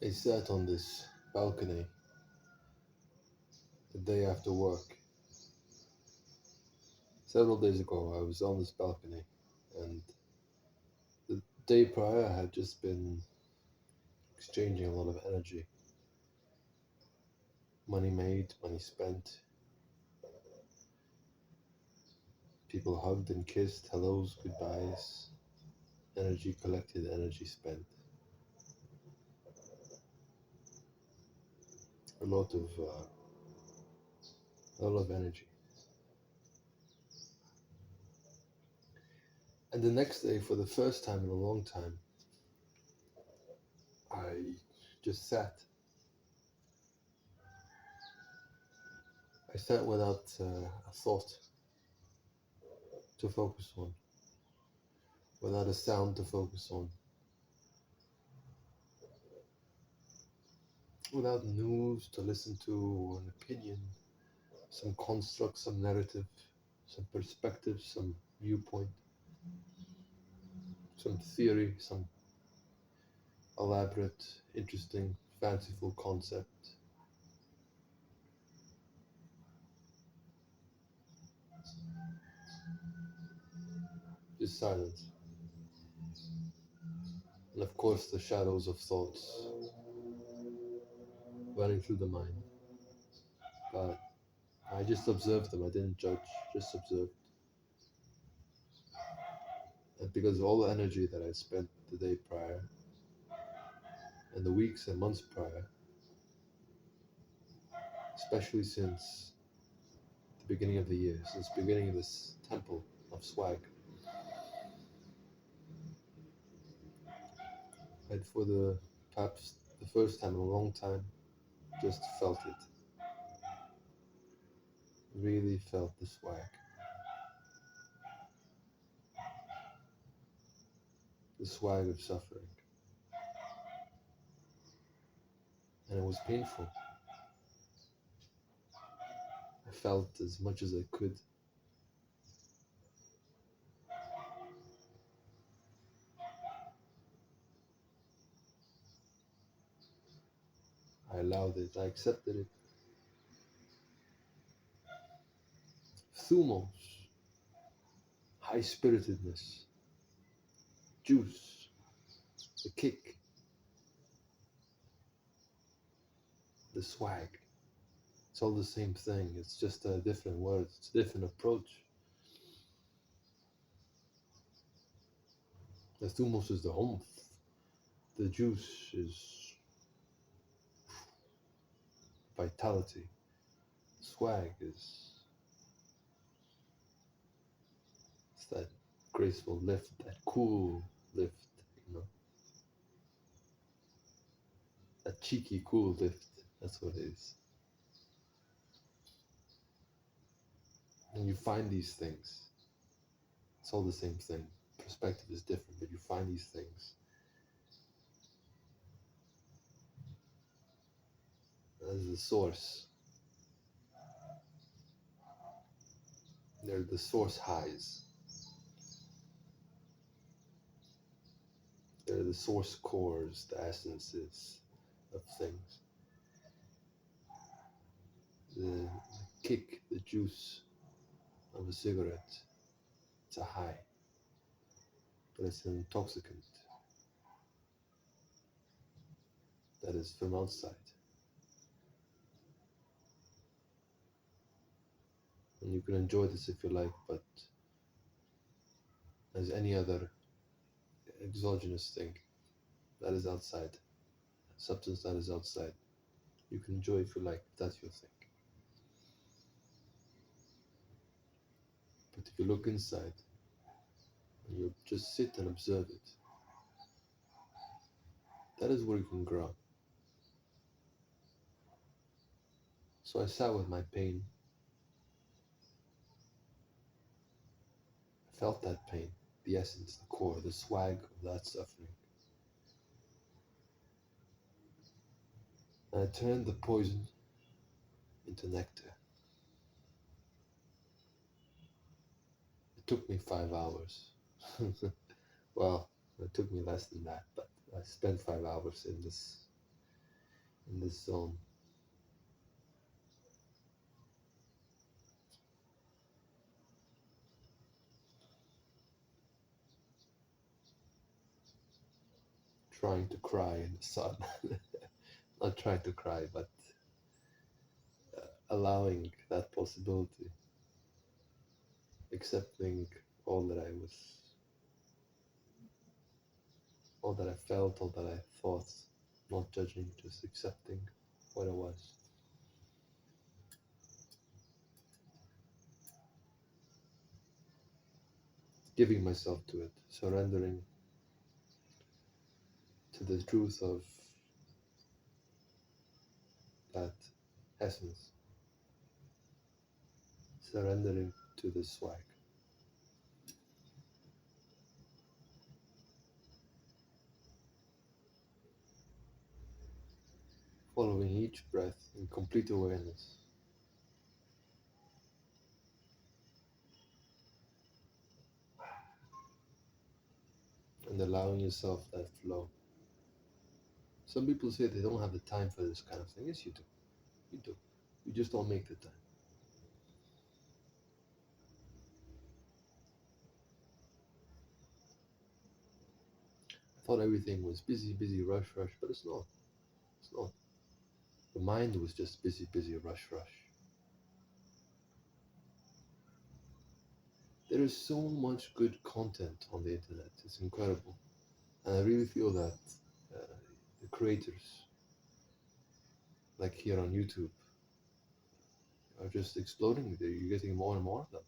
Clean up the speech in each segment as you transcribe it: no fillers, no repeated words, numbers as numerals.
I sat on this balcony the day after work. Several days ago, I was on this balcony, and the day prior, I had just been exchanging a lot of energy. Money made, money spent, people hugged and kissed, hellos, goodbyes, energy collected, energy spent. A lot of, uh, a lot of energy. And the next day, for the first time in a long time, I just sat. I sat without a thought to focus on, without a sound to focus on, without news to listen to, or an opinion, some construct, some narrative, some perspective, some viewpoint, some theory, some elaborate, interesting, fanciful concept. Just silence. And of course, the shadows of thoughts running through the mind. But I just observed them. I didn't judge, just observed. And because all the energy that I spent the day prior and the weeks and months prior, especially since the beginning of the year, since the beginning of this temple of swag, and for the perhaps the first time in a long time, just felt it. Really felt the swag, the swag of suffering, and it was painful. I felt as much as I could. I allowed it. I accepted it. Thumos, high spiritedness, juice, the kick, the swag. It's all the same thing. It's just a different word. It's a different approach. The thumos is the humph. The juice is vitality. Swag is it's that graceful lift, that cool lift, you know, that cheeky cool lift. That's what it is. And you find these things. It's all the same thing. Perspective is different, but you find these things as the source. They're the source highs. They're the source cores, the essences of things. The kick, the juice of a cigarette. It's a high, but it's an intoxicant that is from outside. And you can enjoy this if you like, but as any other exogenous thing that is outside, substance that is outside, you can enjoy if you like, if that's your thing. But if you look inside and you just sit and observe it, that is where you can grow. So I sat with my pain, I felt that pain, the essence, the core, the swag of that suffering. And I turned the poison into nectar. It took me 5 hours. Well, it took me less than that, but I spent 5 hours in this in this zone. Trying to cry in the sun. Not trying to cry, but allowing that possibility, accepting all that I was, all that I felt, all that I thought, not judging, just accepting what it was. Giving myself to it, surrendering to the truth of that essence, surrendering to the swag. Following each breath in complete awareness, and allowing yourself that flow. Some people say they don't have the time for this kind of thing. Yes, you do. You do. You just don't make the time. I thought everything was busy, busy, rush, rush, but it's not. It's not. The mind was just busy, busy, rush, rush. There is so much good content on the internet. It's incredible. And I really feel that uh, the creators, like here on YouTube, are just exploding. You're getting more and more of them.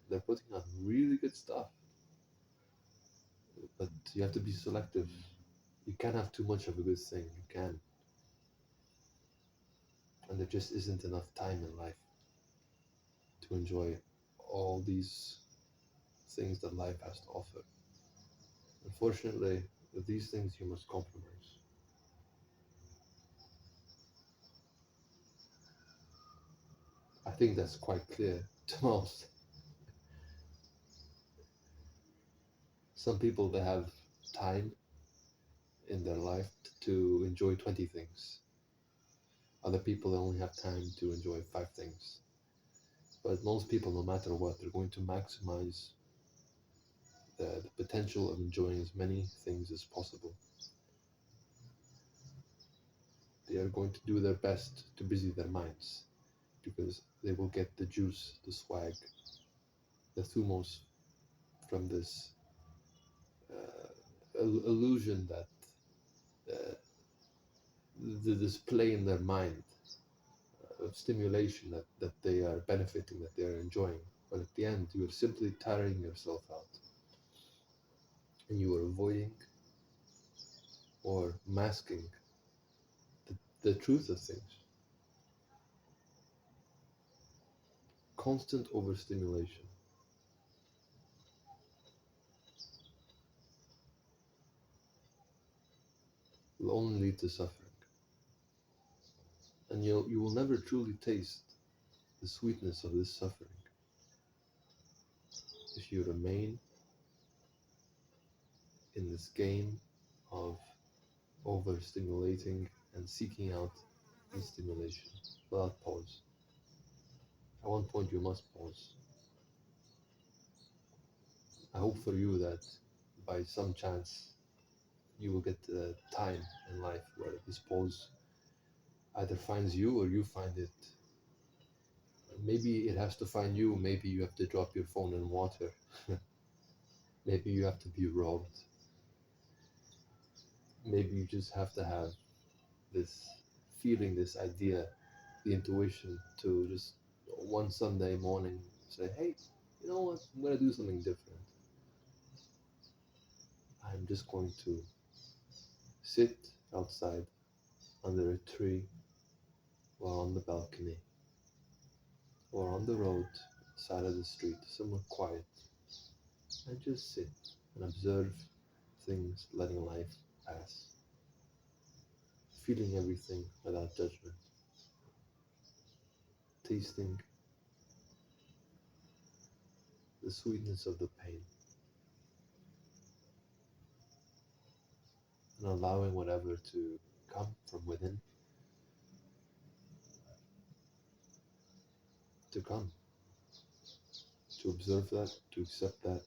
They're putting out really good stuff, but you have to be selective. You can't have too much of a good thing. You can, and there just isn't enough time in life to enjoy all these things that life has to offer. Unfortunately, with these things, you must compromise. I think that's quite clear to most. Some people, they have time in their life to enjoy 20 things. Other people only have time to enjoy 5 things. But most people, no matter what, they're going to maximize the potential of enjoying as many things as possible. They are going to do their best to busy their minds because they will get the juice, the swag, the thumos from this illusion that uh, the display in their mind of stimulation that they are benefiting, that they are enjoying. But at the end, you are simply tiring yourself out and you are avoiding or masking the truth of things. Constant overstimulation will only lead to suffering. And you will never truly taste the sweetness of this suffering if you remain in this game of overstimulating and seeking out the stimulation without pause. At one point, you must pause. I hope for you that by some chance you will get the time in life where this pause either finds you or you find it. Maybe it has to find you, maybe you have to drop your phone in water, maybe you have to be robbed, maybe you just have to have this feeling, this idea, the intuition to just one Sunday morning say, hey, you know what, I'm going to do something different. I'm just going to sit outside under a tree or on the balcony or on the road, side of the street, somewhere quiet, and just sit and observe things, letting life pass, feeling everything without judgment, tasting the sweetness of the pain, and allowing whatever to come from within to come, to observe that, to accept that,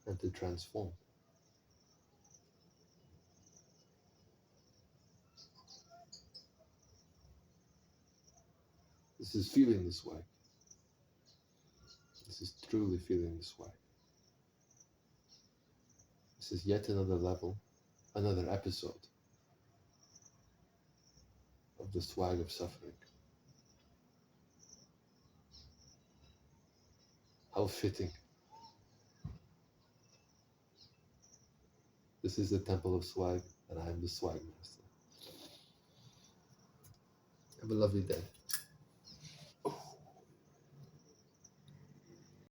and to transform. This is feeling this way. This is truly feeling this way. This is yet another level, another episode of the swag of suffering. How fitting. This is the Temple of Swag, and I am the Swag Master. Have a lovely day.